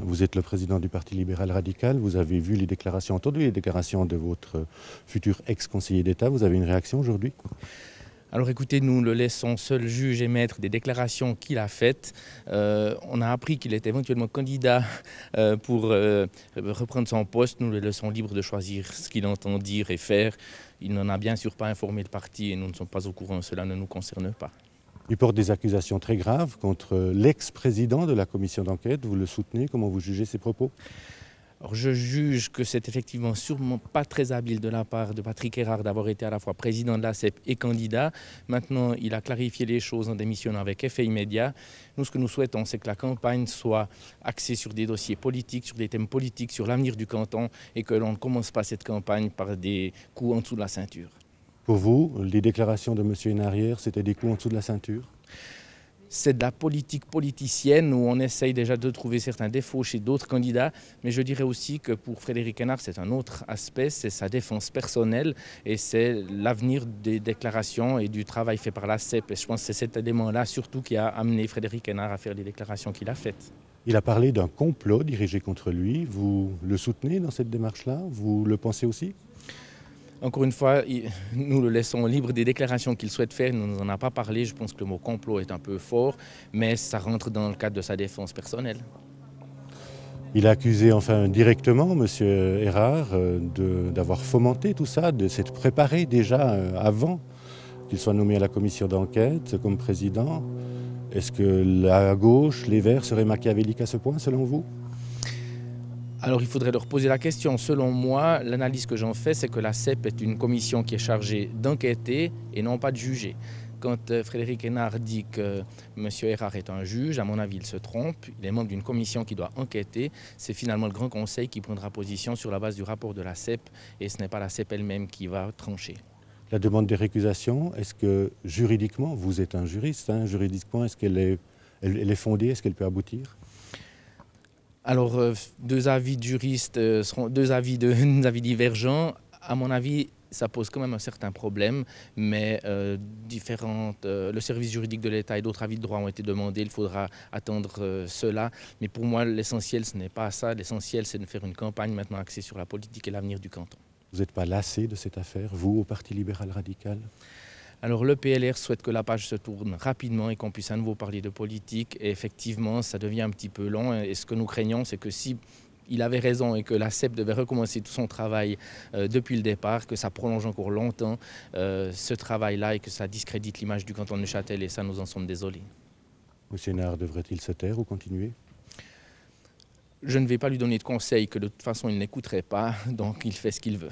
vous êtes le président du Parti libéral radical, vous avez vu les déclarations, entendu les déclarations de votre futur ex-conseiller d'État. Vous avez une réaction aujourd'hui ? Alors écoutez, nous le laissons seul juge et maître des déclarations qu'il a faites. On a appris qu'il était éventuellement candidat pour reprendre son poste. Nous le laissons libre de choisir ce qu'il entend dire et faire. Il n'en a bien sûr pas informé le parti et nous ne sommes pas au courant. Cela ne nous concerne pas. Il porte des accusations très graves contre l'ex-président de la commission d'enquête. Vous le soutenez? Comment vous jugez ses propos? Alors je juge que c'est effectivement sûrement pas très habile de la part de Patrick Errard d'avoir été à la fois président de la CEP et candidat. Maintenant, il a clarifié les choses en démissionnant avec effet immédiat. Nous, ce que nous souhaitons, c'est que la campagne soit axée sur des dossiers politiques, sur des thèmes politiques, sur l'avenir du canton et que l'on ne commence pas cette campagne par des coups en dessous de la ceinture. Pour vous, les déclarations de M. Hénarière, c'était des coups en dessous de la ceinture? C'est de la politique politicienne où on essaye déjà de trouver certains défauts chez d'autres candidats. Mais je dirais aussi que pour Frédéric Hénard, c'est un autre aspect, c'est sa défense personnelle et c'est l'avenir des déclarations et du travail fait par la CEP. Et je pense que c'est cet élément-là surtout qui a amené Frédéric Hénard à faire les déclarations qu'il a faites. Il a parlé d'un complot dirigé contre lui. Vous le soutenez dans cette démarche-là? Vous le pensez aussi? Encore une fois, nous le laissons libre des déclarations qu'il souhaite faire. Il ne nous en a pas parlé. Je pense que le mot complot est un peu fort, mais ça rentre dans le cadre de sa défense personnelle. Il a accusé enfin directement M. Errard d'avoir fomenté tout ça, de s'être préparé déjà avant qu'il soit nommé à la commission d'enquête comme président. Est-ce que la gauche, les Verts, seraient machiavéliques à ce point selon vous? Alors il faudrait leur poser la question. Selon moi, l'analyse que j'en fais, c'est que la CEP est une commission qui est chargée d'enquêter et non pas de juger. Quand Frédéric Hénard dit que M. Errard est un juge, à mon avis, il se trompe. Il est membre d'une commission qui doit enquêter. C'est finalement le Grand Conseil qui prendra position sur la base du rapport de la CEP et ce n'est pas la CEP elle-même qui va trancher. La demande de récusation, est-ce que juridiquement, vous êtes un juriste, juridiquement, est-ce qu'elle est fondée, est-ce qu'elle peut aboutir? Alors, deux avis de juristes seront deux avis divergents. À mon avis, ça pose quand même un certain problème, mais le service juridique de l'État et d'autres avis de droit ont été demandés. Il faudra attendre cela. Mais pour moi, l'essentiel, ce n'est pas ça. L'essentiel, c'est de faire une campagne maintenant axée sur la politique et l'avenir du canton. Vous n'êtes pas lassé de cette affaire, vous, au Parti libéral radical? Alors le PLR souhaite que la page se tourne rapidement et qu'on puisse à nouveau parler de politique. Et effectivement, ça devient un petit peu long. Et ce que nous craignons, c'est que si il avait raison et que la CEP devait recommencer tout son travail depuis le départ, que ça prolonge encore longtemps ce travail-là et que ça discrédite l'image du canton de Neuchâtel. Et ça, nous en sommes désolés. M. Hénard devrait-il se taire ou continuer? Je ne vais pas lui donner de conseils que de toute façon il n'écouterait pas, donc il fait ce qu'il veut.